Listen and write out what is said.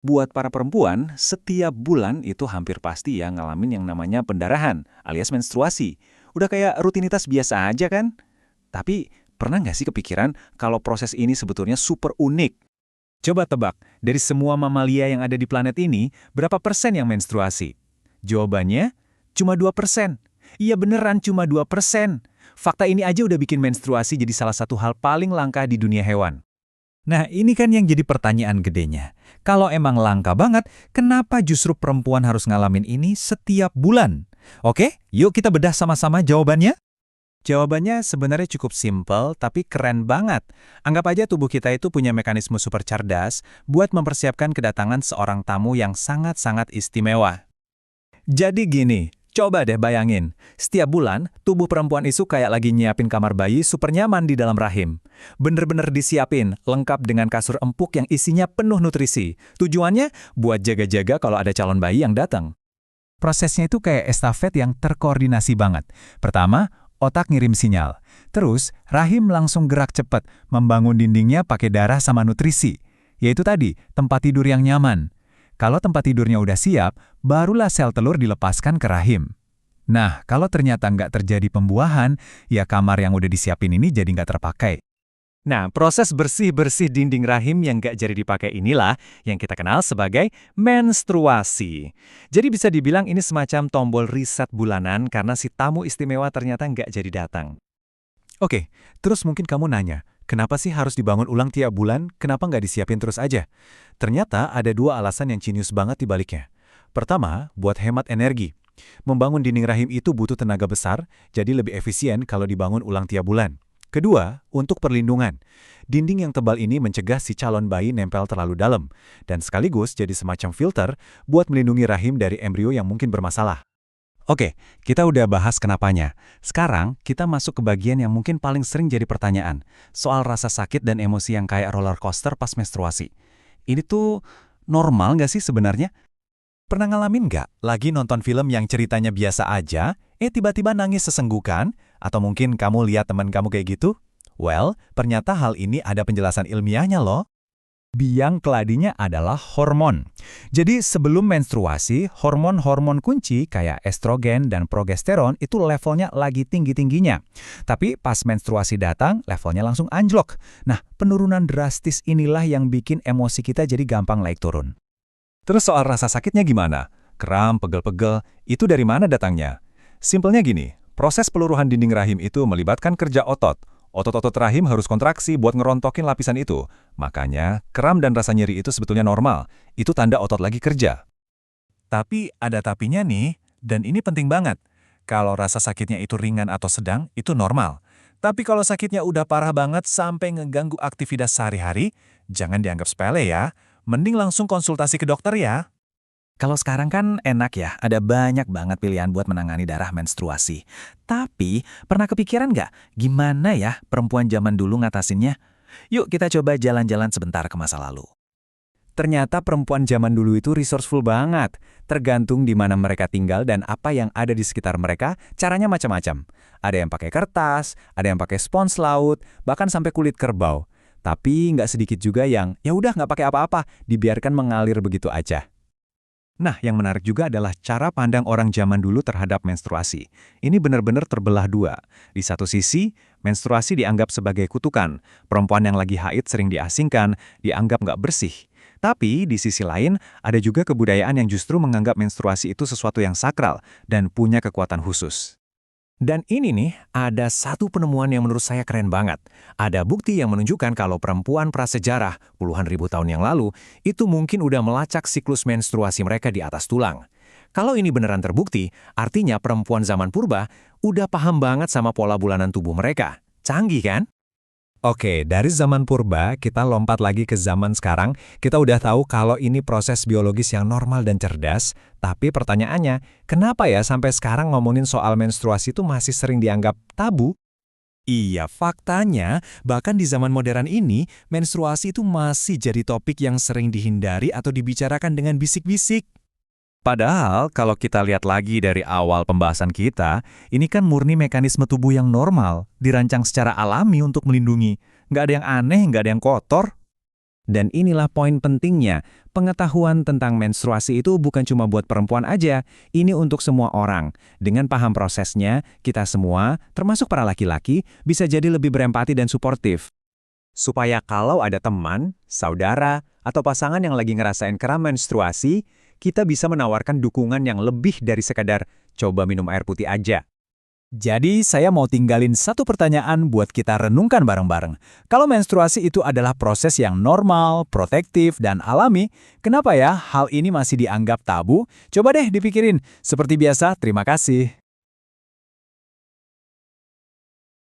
Buat para perempuan, setiap bulan itu hampir pasti ya ngalamin yang namanya pendarahan, alias menstruasi. Udah kayak rutinitas biasa aja kan? Tapi pernah nggak sih kepikiran kalau proses ini sebetulnya super unik? Coba tebak, dari semua mamalia yang ada di planet ini, berapa persen yang menstruasi? Jawabannya, cuma 2%. Iya beneran cuma 2%. Fakta ini aja udah bikin menstruasi jadi salah satu hal paling langka di dunia hewan. Nah, ini kan yang jadi pertanyaan gedenya. Kalau emang langka banget, kenapa justru perempuan harus ngalamin ini setiap bulan? Oke, yuk kita bedah sama-sama jawabannya. Jawabannya sebenarnya cukup simpel, tapi keren banget. Anggap aja tubuh kita itu punya mekanisme super cerdas buat mempersiapkan kedatangan seorang tamu yang sangat-sangat istimewa. Jadi gini, coba deh bayangin, setiap bulan tubuh perempuan itu kayak lagi nyiapin kamar bayi super nyaman di dalam rahim. Bener-bener disiapin, lengkap dengan kasur empuk yang isinya penuh nutrisi. Tujuannya buat jaga-jaga kalau ada calon bayi yang datang. Prosesnya itu kayak estafet yang terkoordinasi banget. Pertama, otak ngirim sinyal. Terus, rahim langsung gerak cepat, membangun dindingnya pakai darah sama nutrisi. Yaitu tadi, tempat tidur yang nyaman. Kalau tempat tidurnya udah siap, barulah sel telur dilepaskan ke rahim. Nah, kalau ternyata nggak terjadi pembuahan, ya kamar yang udah disiapin ini jadi nggak terpakai. Nah, proses bersih-bersih dinding rahim yang nggak jadi dipakai inilah yang kita kenal sebagai menstruasi. Jadi bisa dibilang ini semacam tombol reset bulanan karena si tamu istimewa ternyata nggak jadi datang. Oke, terus mungkin kamu nanya, kenapa sih harus dibangun ulang tiap bulan? Kenapa nggak disiapin terus aja? Ternyata ada dua alasan yang jenius banget di baliknya. Pertama, buat hemat energi. Membangun dinding rahim itu butuh tenaga besar, jadi lebih efisien kalau dibangun ulang tiap bulan. Kedua, untuk perlindungan. Dinding yang tebal ini mencegah si calon bayi nempel terlalu dalam, dan sekaligus jadi semacam filter buat melindungi rahim dari embrio yang mungkin bermasalah. Oke, kita udah bahas kenapanya. Sekarang, kita masuk ke bagian yang mungkin paling sering jadi pertanyaan, soal rasa sakit dan emosi yang kayak roller coaster pas menstruasi. Ini tuh normal nggak sih sebenarnya? Pernah ngalamin nggak lagi nonton film yang ceritanya biasa aja, tiba-tiba nangis sesenggukan? Atau mungkin kamu lihat teman kamu kayak gitu? Well, ternyata hal ini ada penjelasan ilmiahnya loh. Biang keladinya adalah hormon. Jadi sebelum menstruasi, hormon-hormon kunci kayak estrogen dan progesteron itu levelnya lagi tinggi-tingginya. Tapi pas menstruasi datang, levelnya langsung anjlok. Nah, penurunan drastis inilah yang bikin emosi kita jadi gampang naik turun. Terus soal rasa sakitnya gimana? Kram, pegel-pegel, itu dari mana datangnya? Simpelnya gini, proses peluruhan dinding rahim itu melibatkan kerja otot. Otot-otot rahim harus kontraksi buat ngerontokin lapisan itu. Makanya, kram dan rasa nyeri itu sebetulnya normal. Itu tanda otot lagi kerja. Tapi ada tapinya nih, dan ini penting banget. Kalau rasa sakitnya itu ringan atau sedang, itu normal. Tapi kalau sakitnya udah parah banget sampai ngeganggu aktivitas sehari-hari, jangan dianggap sepele ya. Mending langsung konsultasi ke dokter ya. Kalau sekarang kan enak ya, ada banyak banget pilihan buat menangani darah menstruasi. Tapi, pernah kepikiran nggak gimana ya perempuan zaman dulu ngatasinnya? Yuk kita coba jalan-jalan sebentar ke masa lalu. Ternyata perempuan zaman dulu itu resourceful banget. Tergantung di mana mereka tinggal dan apa yang ada di sekitar mereka, caranya macam-macam. Ada yang pakai kertas, ada yang pakai spons laut, bahkan sampai kulit kerbau. Tapi nggak sedikit juga yang, ya udah nggak pakai apa-apa, dibiarkan mengalir begitu aja. Nah, yang menarik juga adalah cara pandang orang zaman dulu terhadap menstruasi. Ini benar-benar terbelah dua. Di satu sisi, menstruasi dianggap sebagai kutukan. Perempuan yang lagi haid sering diasingkan, dianggap nggak bersih. Tapi di sisi lain, ada juga kebudayaan yang justru menganggap menstruasi itu sesuatu yang sakral dan punya kekuatan khusus. Dan ini nih, ada satu penemuan yang menurut saya keren banget. Ada bukti yang menunjukkan kalau perempuan prasejarah puluhan ribu tahun yang lalu itu mungkin udah melacak siklus menstruasi mereka di atas tulang. Kalau ini beneran terbukti, artinya perempuan zaman purba udah paham banget sama pola bulanan tubuh mereka. Canggih kan? Oke, dari zaman purba, kita lompat lagi ke zaman sekarang. Kita udah tahu kalau ini proses biologis yang normal dan cerdas. Tapi pertanyaannya, kenapa ya sampai sekarang ngomongin soal menstruasi itu masih sering dianggap tabu? Iya, faktanya, bahkan di zaman modern ini, menstruasi itu masih jadi topik yang sering dihindari atau dibicarakan dengan bisik-bisik. Padahal, kalau kita lihat lagi dari awal pembahasan kita, ini kan murni mekanisme tubuh yang normal, dirancang secara alami untuk melindungi. Nggak ada yang aneh, nggak ada yang kotor. Dan inilah poin pentingnya, pengetahuan tentang menstruasi itu bukan cuma buat perempuan aja, ini untuk semua orang. Dengan paham prosesnya, kita semua, termasuk para laki-laki, bisa jadi lebih berempati dan suportif. Supaya kalau ada teman, saudara, atau pasangan yang lagi ngerasain kram menstruasi, kita bisa menawarkan dukungan yang lebih dari sekadar coba minum air putih aja. Jadi, saya mau tinggalin satu pertanyaan buat kita renungkan bareng-bareng. Kalau menstruasi itu adalah proses yang normal, protektif, dan alami, kenapa ya hal ini masih dianggap tabu? Coba deh dipikirin. Seperti biasa, terima kasih.